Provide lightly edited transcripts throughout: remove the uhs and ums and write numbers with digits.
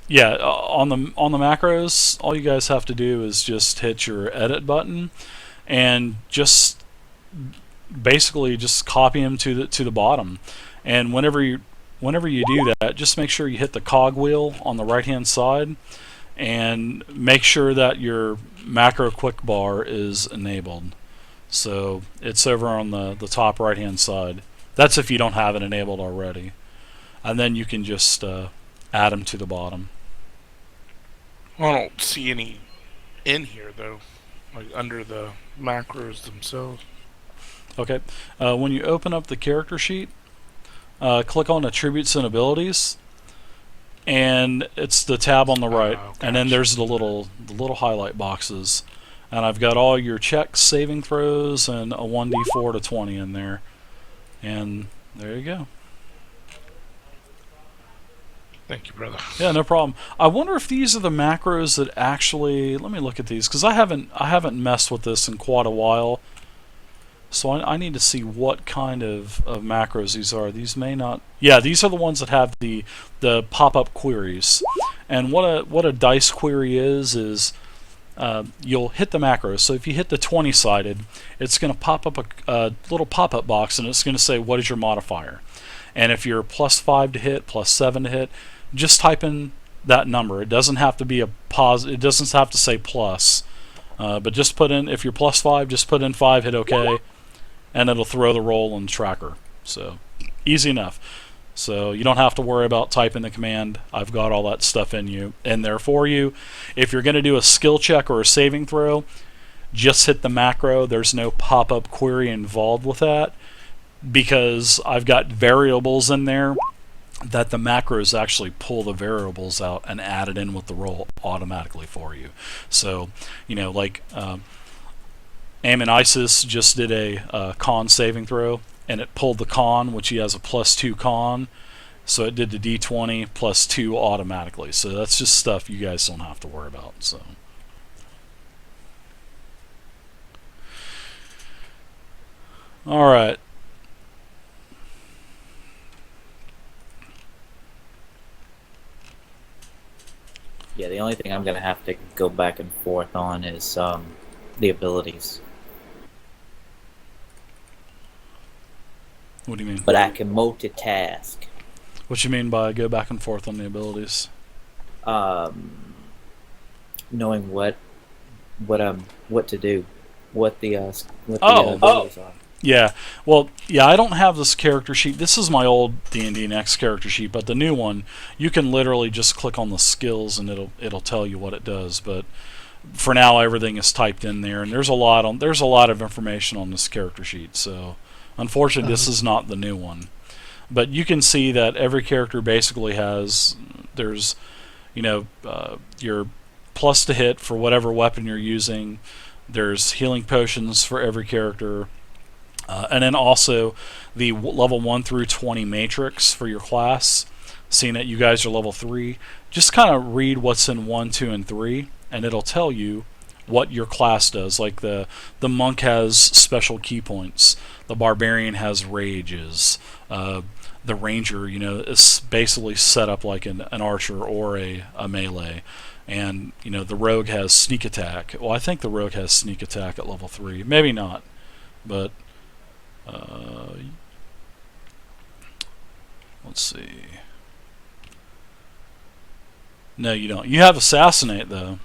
Yeah, on the macros, all you guys have to do is just hit your edit button and just basically just copy them to the bottom. And whenever you do that, just make sure you hit the cog wheel on the right hand side and make sure that your macro quick bar is enabled. So it's over on the top right hand side. That's if you don't have it enabled already. And then you can just add them to the bottom. I don't see any in here though, like under the macros themselves. Okay. When you open up the character sheet, click on Attributes and Abilities, and it's the tab on the right, Oh, and then gotcha. there's the little highlight boxes, and I've got all your checks, saving throws, and a 1d4 to 20 in there, and there you go. Thank you, brother. Yeah, no problem. I wonder if these are the macros that actually. Let me look at these because I haven't messed with this in quite a while. So I need to see what kind of macros these are. These may not. Yeah, these are the ones that have the pop-up queries. And what a dice query is you'll hit the macros. So if you hit the 20-sided, it's going to pop up a little pop-up box, and it's going to say what is your modifier. And if you're +5 to hit, +7 to hit, just type in that number. It doesn't have to be a pos. It doesn't have to say plus. But just put in, if you're +5, just put in 5, hit OK, and it'll throw the roll in the tracker. So easy enough. So you don't have to worry about typing the command. I've got all that stuff in there for you. If you're going to do a skill check or a saving throw, just hit the macro. There's no pop-up query involved with that because I've got variables in there that the macros actually pull the variables out and add it in with the roll automatically for you. So, like Amon Isis just did a con saving throw, and it pulled the con, which he has a +2 con, so it did the d20 +2 automatically. So that's just stuff you guys don't have to worry about. So. All right. Yeah, the only thing I'm gonna have to go back and forth on is the abilities. What do you mean? But I can multitask. What you mean by go back and forth on the abilities? Knowing what to do, what the Oh, abilities are. yeah. Well, yeah, I don't have this character sheet. This is my old D&D Next character sheet, but the new one, you can literally just click on the skills and it'll tell you what it does. But for now, everything is typed in there, and there's a lot of information on this character sheet. So, unfortunately, this is not the new one. But you can see that every character basically there's your plus to hit for whatever weapon you're using. There's healing potions for every character. And then also the level 1 through 20 matrix for your class. Seeing that you guys are level 3, just kind of read what's in 1, 2, and 3, and it'll tell you what your class does. Like the monk has special key points, the barbarian has rages, the ranger, is basically set up like an archer or a melee. And the rogue has sneak attack. Well, I think the rogue has sneak attack at level 3. Maybe not, but let's see. No, you don't. You have assassinate though,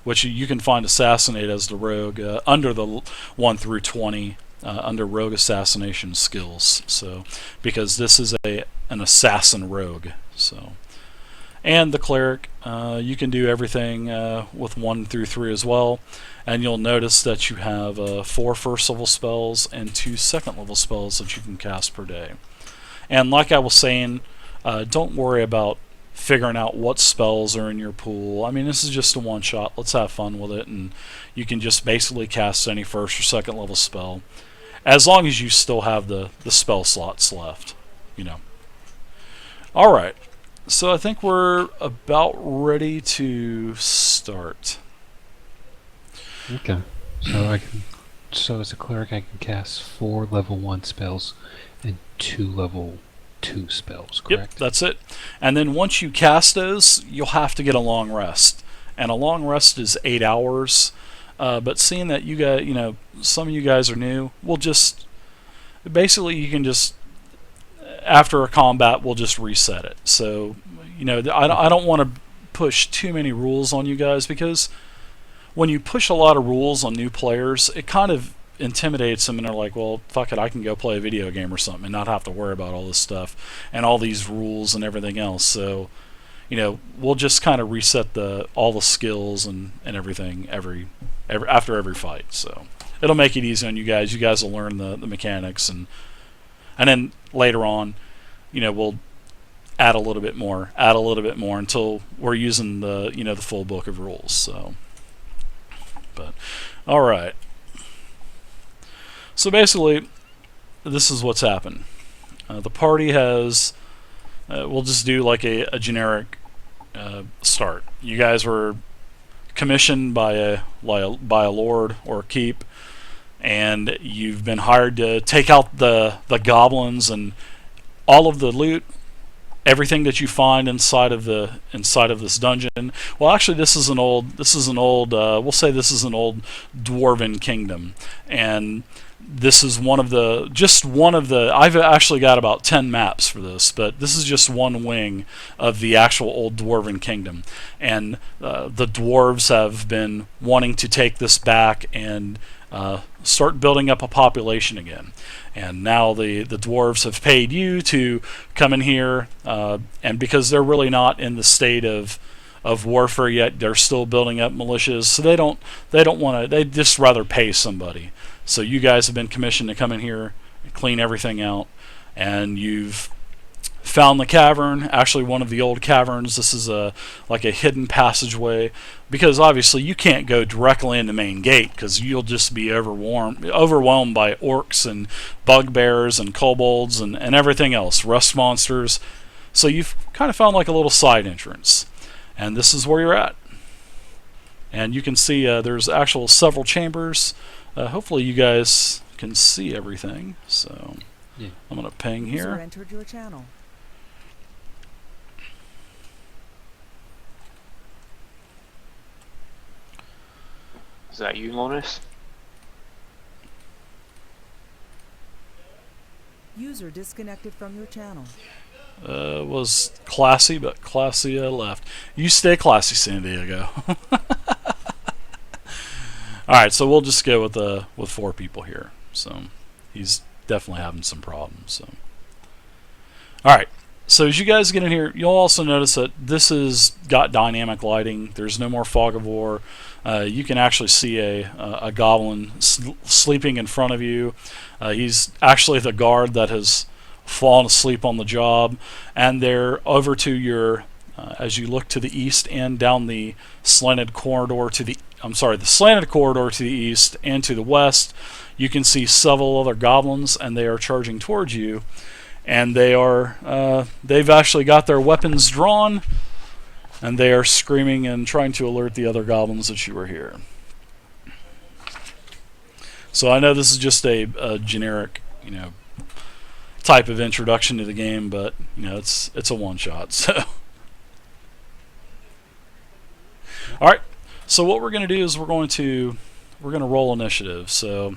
which you can find assassinate as the rogue under the 1 through 20 under rogue assassination skills. So because this is an assassin rogue, so. And the cleric, you can do everything with 1 through 3 as well. And you'll notice that you have 4 first level spells and 2 second level spells that you can cast per day. And like I was saying, don't worry about figuring out what spells are in your pool. I mean, this is just a one shot. Let's have fun with it. And you can just basically cast any first or second level spell, as long as you still have the spell slots left. Alright. So I think we're about ready to start. Okay. So as a cleric, I can cast 4 level 1 spells and 2 level 2 spells, Yep, correct? that's it. And then once you cast those, you'll have to get a long rest. And a long rest is 8 hours. But seeing that you guys, some of you guys are new, we'll just basically you can just after a combat we'll just reset it. So I don't want to push too many rules on you guys, because when you push a lot of rules on new players, it kind of intimidates them, and they're like, well, fuck it, I can go play a video game or something and not have to worry about all this stuff and all these rules and everything else. So we'll just kind of reset all the skills and everything every after every fight. So it'll make it easy on you guys. You guys will learn the mechanics, and then later on, we'll add a little bit more until we're using the full book of rules. So, but all right. So basically, this is what's happened. The party has. We'll just do like a generic start. You guys were commissioned by a lord or a keep, and you've been hired to take out the goblins and all of the loot, everything that you find inside of this dungeon. Well, actually, this is an old we'll say this is an old dwarven kingdom, and this is one of the I've actually got about 10 maps for this, but this is just one wing of the actual old dwarven kingdom, and the dwarves have been wanting to take this back and start building up a population again. And now the dwarves have paid you to come in here, and because they're really not in the state of warfare yet, they're still building up militias, so they don't want to, they'd just rather pay somebody. So you guys have been commissioned to come in here and clean everything out, and you've found the cavern, actually one of the old caverns. This is like a hidden passageway, because obviously you can't go directly in the main gate, because you'll just be overwhelmed by orcs and bugbears and kobolds and everything else, rust monsters. So you've kind of found like a little side entrance, and this is where you're at. And you can see there's actual several chambers. Hopefully you guys can see everything. So yeah. I'm going to ping User here. entered your channel. Is that you, Lonis? User disconnected from your channel. Was classy, but classy left. You stay classy, San Diego. All right, so we'll just go with 4 people here. So he's definitely having some problems. So all right, so as you guys get in here, you'll also notice that this has got dynamic lighting. There's no more fog of war. You can actually see a goblin sleeping in front of you. He's actually the guard that has fallen asleep on the job, and they're over to your as you look to the east and down the slanted corridor to the east and to the west, you can see several other goblins, and they are charging towards you, and they've actually got their weapons drawn, and they are screaming and trying to alert the other goblins that you are here. So I know this is just a generic, type of introduction to the game, but it's a one shot. So all right, so what we're going to do is we're going to roll initiative. So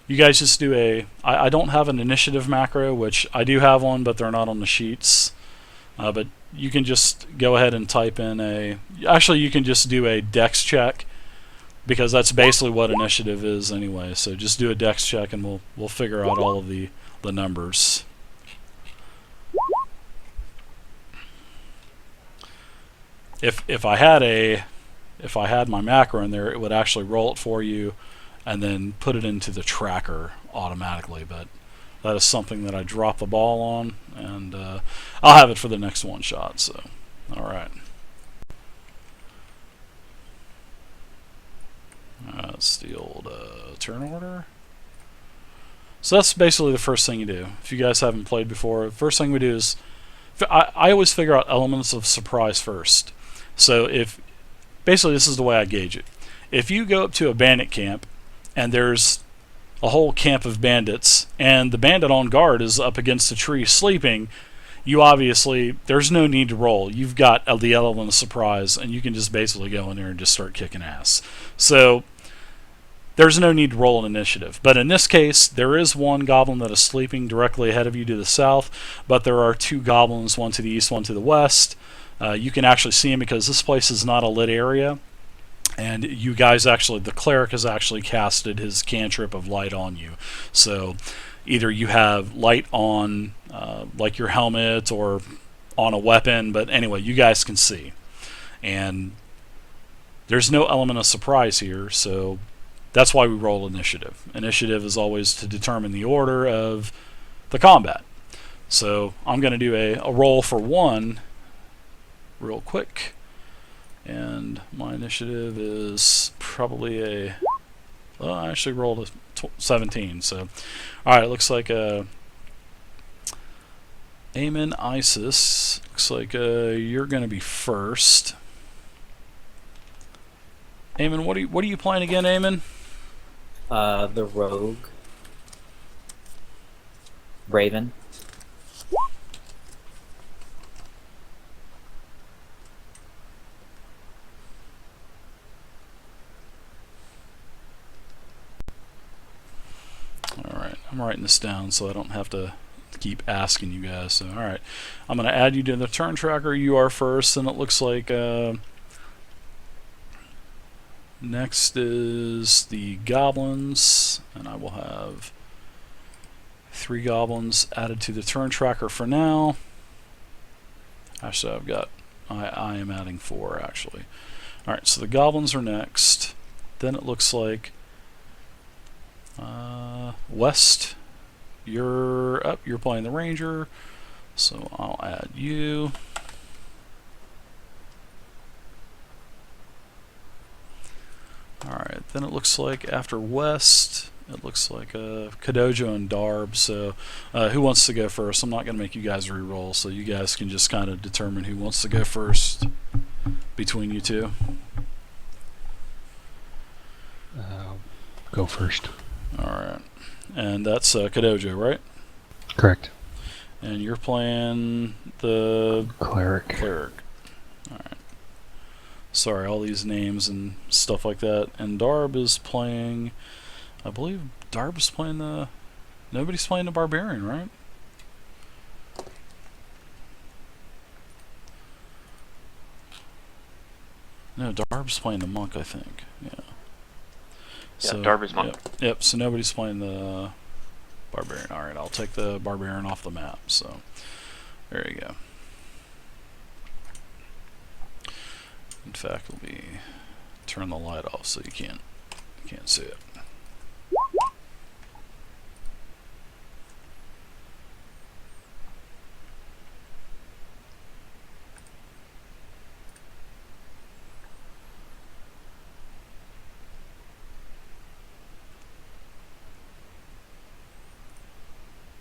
you guys just do I don't have an initiative macro, which I do have one, but they're not on the sheets. But you can just go ahead and type in actually you can just do a dex check, because that's basically what initiative is anyway. So just do a dex check, and we'll figure out all of the numbers. If I had my macro in there, it would actually roll it for you and then put it into the tracker automatically, but that is something that I dropped the ball on, and I'll have it for the next one shot. So all right, that's the old turn order. So that's basically the first thing you do. If you guys haven't played before, the first thing we do is I always figure out elements of surprise first. So basically this is the way I gauge it. If you go up to a bandit camp and there's a whole camp of bandits, and the bandit on guard is up against a tree sleeping, you obviously, there's no need to roll. You've got the element of surprise, and you can just basically go in there and just start kicking ass. So there's no need to roll an initiative. But in this case, there is one goblin that is sleeping directly ahead of you to the south, but there are two goblins, one to the east, one to the west. You can actually see them because this place is not a lit area. And you guys actually, the cleric has actually casted his cantrip of light on you. So either you have light on like your helmet or on a weapon, but anyway, you guys can see. And there's no element of surprise here, so that's why we roll initiative. Initiative is always to determine the order of the combat. So I'm going to do a roll for 1 real quick. And my initiative is probably a... Well, I actually rolled a 17, so... Alright, it looks like Eamon, Isis, looks like you're going to be first. Eamon, what are you playing again, Eamon? The rogue. Raven. Alright, I'm writing this down so I don't have to keep asking you guys. So, alright, I'm going to add you to the turn tracker. You are first, and it looks like next is the goblins, and I will have 3 goblins added to the turn tracker for now. Actually, I've got, I am adding 4 actually. Alright, so the goblins are next. Then it looks like West, you're up, you're playing the ranger, so I'll add you. Alright, then it looks like after West, it looks like Kodojo and Darb, so who wants to go first? I'm not going to make you guys re-roll, so you guys can just kind of determine who wants to go first between you two. Go first. Alright, and that's Kodojo, right? Correct. And you're playing the Cleric. Alright. Sorry, all these names and stuff like that. And Darb is playing... I believe Darb is playing the... Nobody's playing the Barbarian, right? No, Darb's playing the Monk, I think. Yeah. Yeah, Darb is Monk. Yep, so nobody's playing the Barbarian. Alright, I'll take the Barbarian off the map. So, there you go. In fact, let me turn the light off so you can't see it.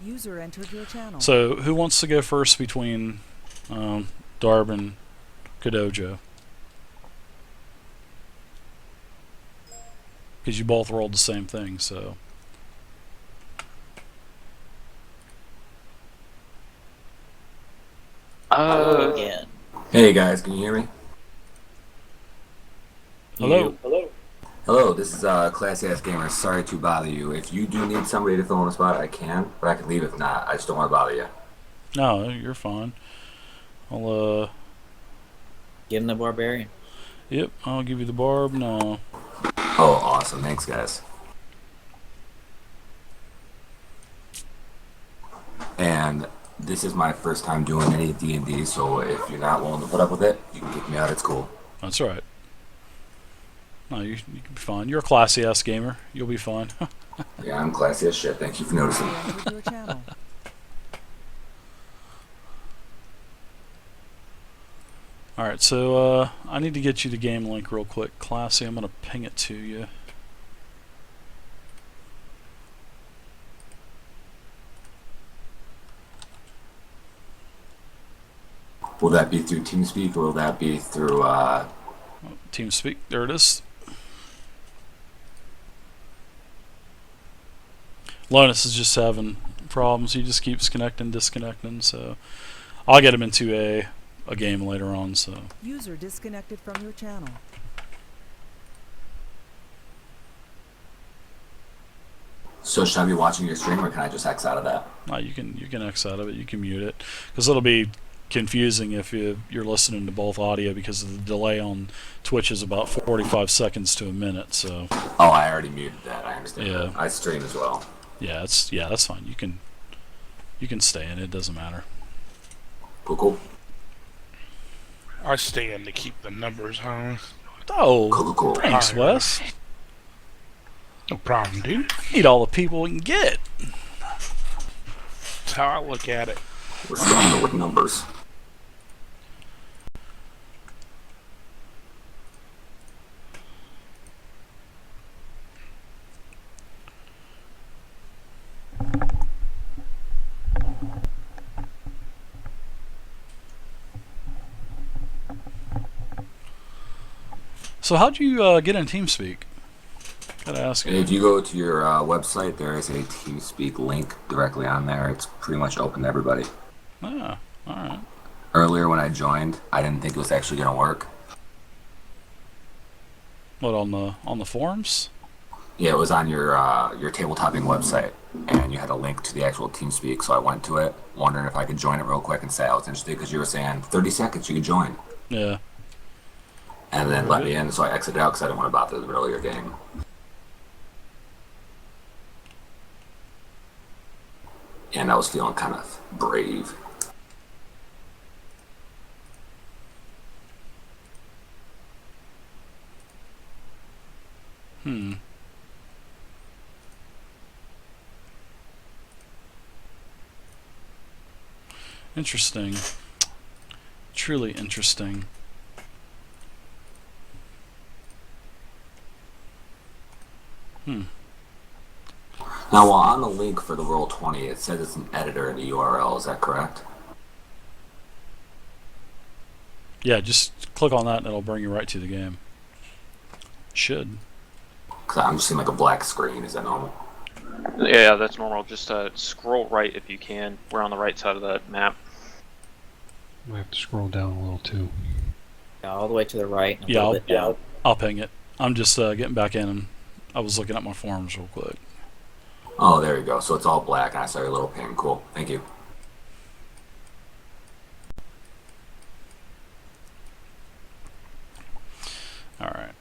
User entered your channel. So, who wants to go first between Darb and Kodojo? Because you both rolled the same thing, so... Again. Hey guys, can you hear me? Hello? Hello, this is Classyassgamer. Sorry to bother you. If you do need somebody to fill in a spot, I can, but I can leave if not. I just don't want to bother you. No, you're fine. I'll, Give him the barbarian. Yep, I'll give you the Barb now. Oh, awesome. Thanks, guys. And this is my first time doing any D&D, so if you're not willing to put up with it, you can kick me out. It's cool. That's alright. No, you can be fine. You're a classy-ass gamer. You'll be fine. Yeah, I'm classy as shit. Thank you for noticing. User entered your channel. Alright, so I need to get you the game link real quick. Classy, I'm going to ping it to you. Will that be through TeamSpeak or will that be through, TeamSpeak, there it is. Lonus is just having problems. He just keeps connecting, disconnecting. So I'll get him into a game later on. So User disconnected from your channel. So should I be watching your stream, or can I just X out of that? you can X out of it. You can mute it because it'll be confusing if you're listening to both audio because of the delay on Twitch is about 45 seconds to a minute. So Oh, I already muted that. I understand. Yeah. I stream as well. yeah, that's fine. You can stay in. It doesn't matter. Cool. I stay in to keep the numbers high. Oh, Cool. thanks, Alright. Wes. No problem, dude. Need all the people we can get. That's how I look at it. We're stronger with numbers. So how'd you get in TeamSpeak? Gotta ask you. If you go to your website, there is a TeamSpeak link directly on there. It's pretty much open to everybody. Ah, all right. Earlier when I joined, I didn't think it was actually going to work. What on the forums? Yeah, it was on your tabletoping website, and you had a link to the actual TeamSpeak. So I went to it, wondering if I could join it real quick and say I was interested because you were saying 30 seconds you could join, Yeah. and then let me in. So I exited out because I didn't want to bother the middle of your game. And I was feeling kind of brave. Interesting. Truly interesting. Now, while on the link for the Roll20, it says it's an editor in the URL. Is that correct? Yeah, just click on that and it'll bring you right to the game. Should. Because I'm just seeing like a black screen. Is that normal? Yeah, that's normal. Just scroll right if you can. We're on the right side of that map. I have to scroll down a little too. Yeah, all the way to the right and a Yeah, little bit down. I'll ping it. I'm just getting back in and I was looking at my forums real quick. Oh, there you go. So it's all black, and I saw your little ping. Cool. Thank you. Alright.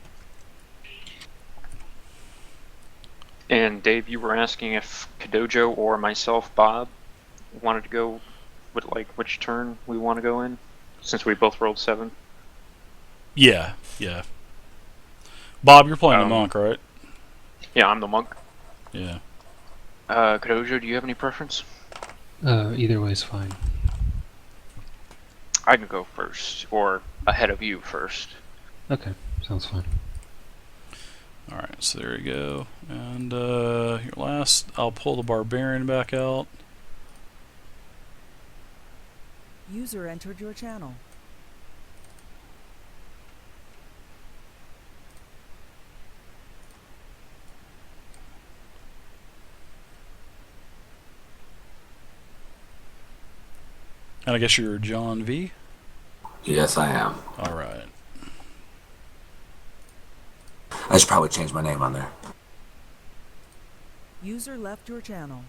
And Dave, you were asking if Kodojo or myself, Bob, wanted to go with which turn we want to go in, since we both rolled 7. Yeah. Bob, you're playing the monk, right? Yeah, I'm the monk. Yeah. Kodojo, do you have any preference? Either way is fine. I can go first, or ahead of you first. Okay, sounds fine. Alright, so there you go. And your last, I'll pull the barbarian back out. User entered your channel. And I guess you're John V? Yes, I am. Alright. I should probably change my name on there. User left your channel.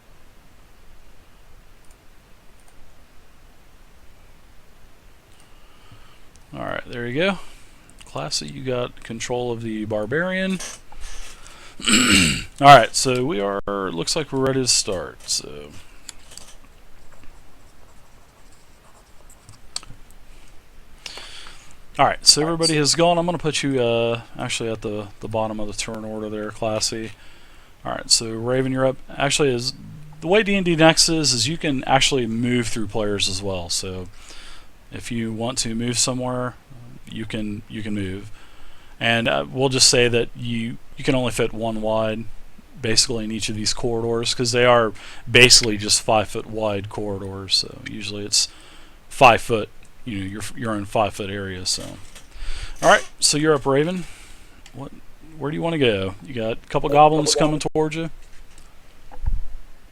Alright, there you go. Classy, you got control of the barbarian. Alright, so we are, looks like we're ready to start, so. Alright, so everybody has gone. I'm going to put you actually at the bottom of the turn order there, Classy. Alright, so Raven, you're up. Actually, is the way D&D Next is you can actually move through players as well. So if you want to move somewhere, you can move. And we'll just say that you can only fit one wide, basically, in each of these corridors, because they are basically just 5 foot wide corridors. So usually it's 5 foot. You know, you're in 5 foot areas. So, all right. So you're up, Raven. Where do you want to go? You got a couple goblins coming towards you.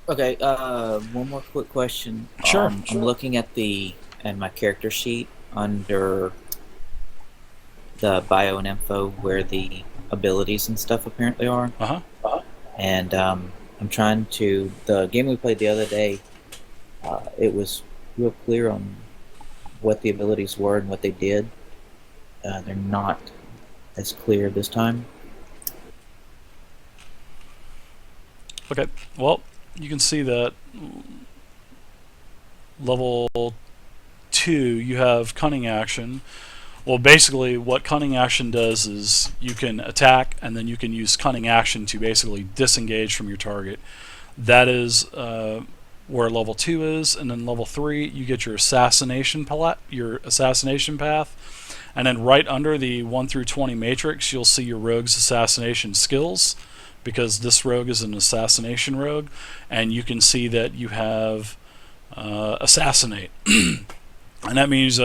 Okay, one more quick question. Sure. I'm looking at my character sheet under the bio and info where the abilities and stuff apparently are. Uh-huh. And I'm trying to. The game we played the other day, it was real clear on what the abilities were and what they did. They're not as clear this time. Okay. Well, you can see that level 2, you have cunning action. Well, basically, what cunning action does is you can attack, and then you can use cunning action to basically disengage from your target. That is where level 2 is, and then level 3, you get your assassination path, and then right under the 1 through 20 matrix, you'll see your rogue's assassination skills, because this rogue is an assassination rogue, and you can see that you have assassinate, and that means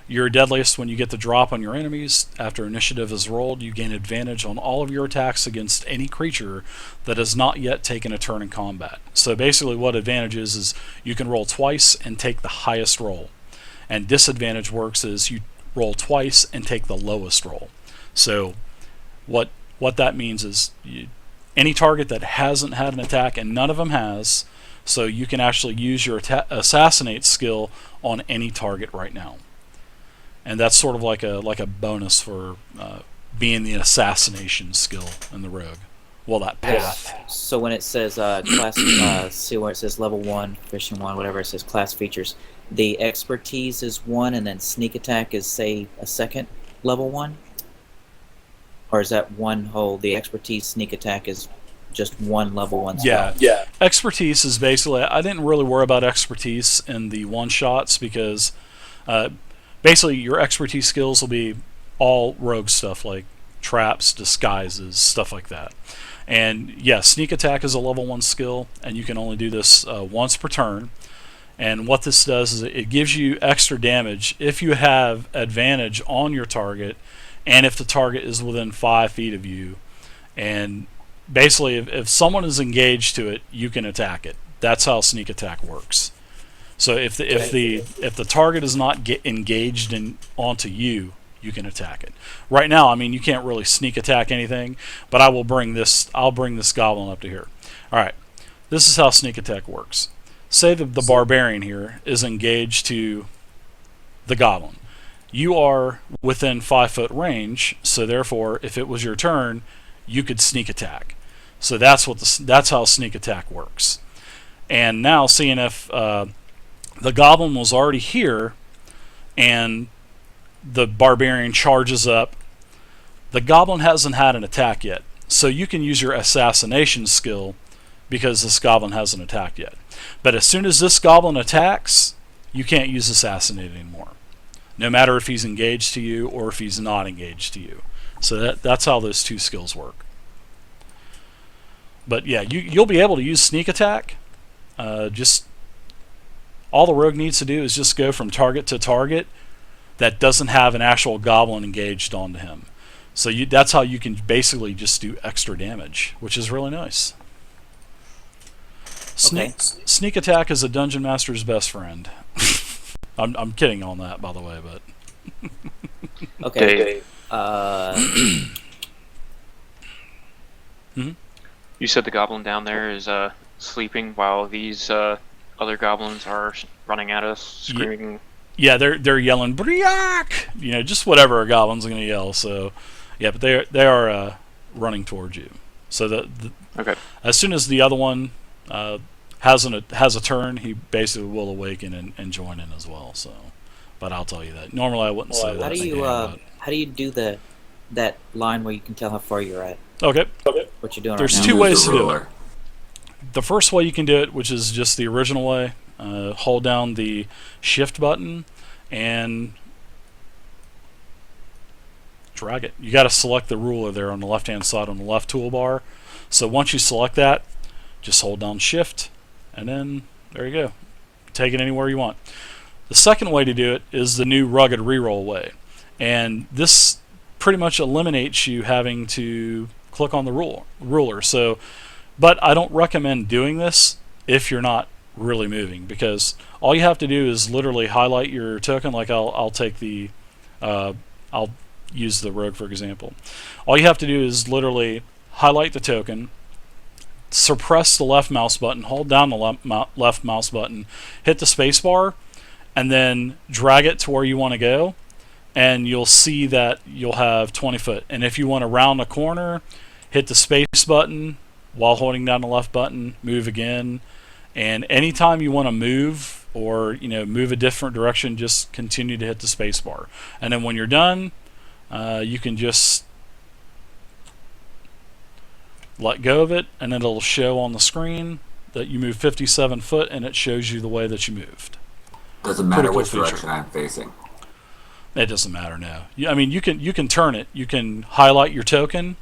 you're deadliest when you get the drop on your enemies. After initiative is rolled, you gain advantage on all of your attacks against any creature that has not yet taken a turn in combat. So basically what advantage is you can roll twice and take the highest roll. And disadvantage works is you roll twice and take the lowest roll. So what that means is any target that hasn't had an attack, and none of them has, so you can actually use your assassinate skill on any target right now. And that's sort of like a bonus for being the assassination skill in the rogue. Well, that path. So when it says class, see where it says level 1, fishing 1, whatever it says class features, the expertise is 1, and then sneak attack is, say, a second level 1? Or is that one whole, the expertise sneak attack is just one level 1 spell? Yeah. Expertise is basically, I didn't really worry about expertise in the one-shots because basically your expertise skills will be all rogue stuff like traps, disguises, stuff like that. And yeah, sneak attack is a level 1 skill, and you can only do this once per turn. And what this does is it gives you extra damage if you have advantage on your target, and if the target is within 5 feet of you. And basically, if someone is engaged to it, you can attack it. That's how sneak attack works. So if the target is not engaged onto you, you can attack it. Right now, I mean, you can't really sneak attack anything, but I'll bring this goblin up to here. All right, this is how sneak attack works. Say that the barbarian here is engaged to the goblin. You are within 5-foot range, so therefore, if it was your turn, you could sneak attack. So that's how sneak attack works. And now, seeing if the goblin was already here, and the barbarian charges up, the goblin hasn't had an attack yet. So you can use your assassination skill because this goblin hasn't attacked yet. But as soon as this goblin attacks, you can't use assassinate anymore, no matter if he's engaged to you or if he's not engaged to you. So that's how those two skills work. But yeah, you'll be able to use sneak attack. Just all the rogue needs to do is just go from target to target that doesn't have an actual goblin engaged onto him. So that's how you can basically just do extra damage, which is really nice. Sneak attack is a dungeon master's best friend. I'm kidding on that, by the way, but Okay. You said the goblin down there is sleeping while these other goblins are running at us, screaming. Yeah, they're yelling "Briak!" Just whatever a goblin's gonna yell. So, yeah, but they are running towards you. So Okay. As soon as the other one has a turn, he basically will awaken and join in as well. So, but I'll tell you that. Normally, I wouldn't say that. How do you do that line where you can tell how far you're at? Okay. What you're doing There's right now? two ways to do ruler. it. The first way you can do it, which is just the original way, hold down the shift button and drag it. You got to select the ruler there on the left hand side on the left toolbar. So once you select that, just hold down shift, and then there you go. Take it anywhere you want. The second way to do it is the new rugged reroll way, and this pretty much eliminates you having to click on the ruler. So, but I don't recommend doing this if you're not really moving, because all you have to do is literally highlight your token. Like I'll take the I'll use the rogue for example. All you have to do is literally highlight the token, suppress the left mouse button, hold down the left mouse button, hit the space bar, and then drag it to where you want to go, and you'll see that you'll have 20 foot. And if you want to round a corner, hit the space button while holding down the left button, move again. And anytime you want to move or move a different direction, just continue to hit the space bar. And then when you're done, you can just let go of it, and it'll show on the screen that you moved 57 foot, and it shows you the way that you moved. Doesn't matter Pretty cool which feature. direction I'm facing. It doesn't matter now. I mean, you can turn it. You can highlight your token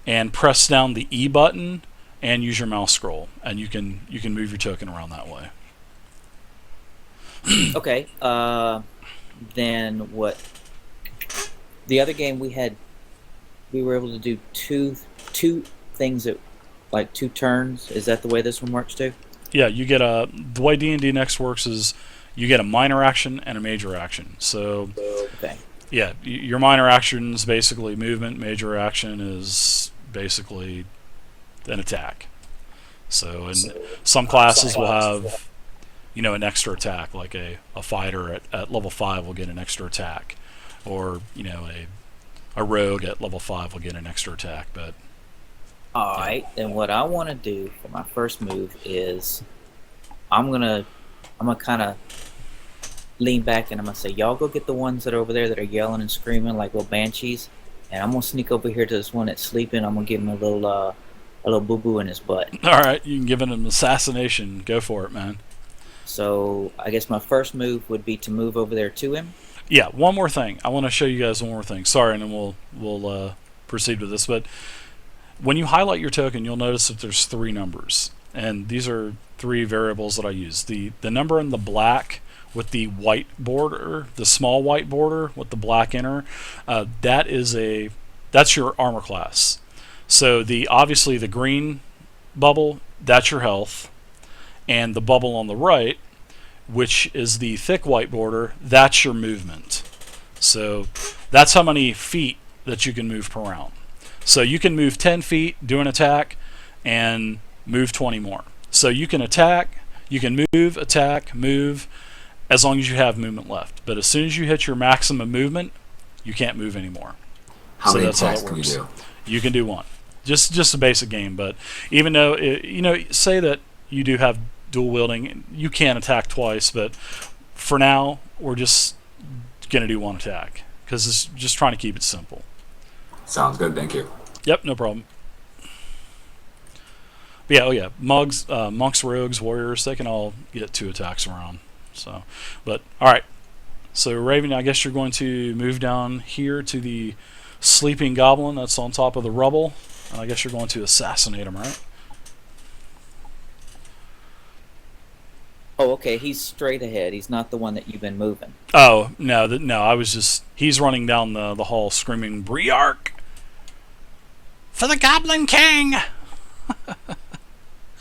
and press down the E button and use your mouse scroll, and you can move your token around that way. Okay. Then what? The other game we were able to do two things at like 2 turns. Is that the way this one works too? Yeah, you get the way D&D Next works is you get a minor action and a major action. So Okay. yeah, your minor action is basically movement. Major action is basically an attack. So in some classes will have an extra attack, like a fighter at level 5 will get an extra attack, or a rogue at level 5 will get an extra attack. But All right. Then what I want to do for my first move is I'm gonna kind of lean back and I'm gonna say, y'all go get the ones that are over there that are yelling and screaming like little banshees, and I'm gonna sneak over here to this one that's sleeping. I'm gonna give him a little boo boo in his butt. all right, you can give it an assassination. Go for it, man. So I guess my first move would be to move over there to him. Yeah, one more thing. I want to show you guys one more thing. Sorry, and then we'll proceed with this. But when you highlight your token, you'll notice that there's 3 numbers, and these are 3 variables that I use. The number in the black with the white border, the small white border with the black inner, that's your armor class. So obviously the green bubble, that's your health, and the bubble on the right, which is the thick white border, that's your movement. So that's how many feet that you can move per round. So you can move 10 feet, do an attack, and move 20 more. So you can attack, you can move, attack, move, as long as you have movement left. But as soon as you hit your maximum movement, you can't move anymore. How many that's how attacks it can you works. do? You can do 1. Just a basic game. But even though, say that you do have dual wielding, you can attack twice, but for now, we're just going to do 1 attack, because it's just trying to keep it simple. Sounds good, thank you. Yep, no problem. But yeah, monks, rogues, warriors, they can all get 2 attacks around. So, but alright. So Raven, I guess you're going to move down here to the sleeping goblin that's on top of the rubble. And I guess you're going to assassinate him, right? Oh, okay. He's straight ahead. He's not the one that you've been moving. Oh, no, I was just... He's running down the hall screaming, Briark! For the Goblin King!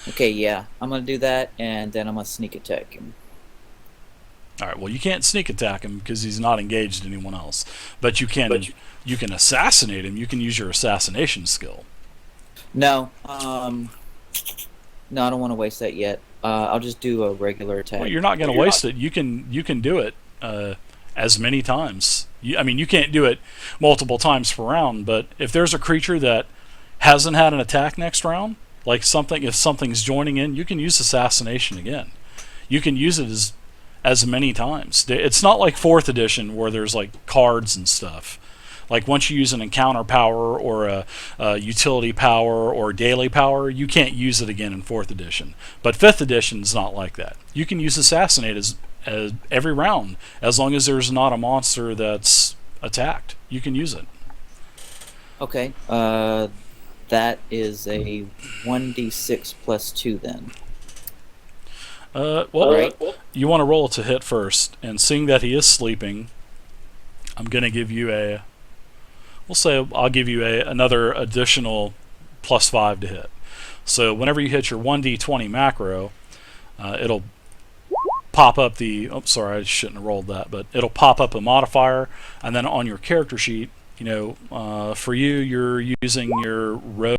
Okay, yeah. I'm going to do that, and then I'm going to sneak attack him. Alright, well, you can't sneak attack him because he's not engaged anyone else. But you can assassinate him. You can use your assassination skill. No. No, I don't want to waste that yet. I'll just do a regular attack. Well, you're not going to waste it. You can do it as many times. You can't do it multiple times per round, but if there's a creature that hasn't had an attack next round, like if something's joining in, you can use assassination again. You can use it as many times. It's not like 4th edition where there's like cards and stuff. Like once you use an encounter power or a utility power or daily power, you can't use it again in 4th edition. But 5th edition is not like that. You can use assassinate as every round as long as there's not a monster that's attacked. You can use it. Okay. That is a 1d6 plus 2 then. Well, you want to roll it to hit first, and seeing that he is sleeping, I'm going to give you I'll give you another additional +5 to hit. So whenever you hit your 1d20 macro, it'll pop up the. Oh, sorry, I shouldn't have rolled that, but it'll pop up a modifier, and then on your character sheet, for you, you're using your rogue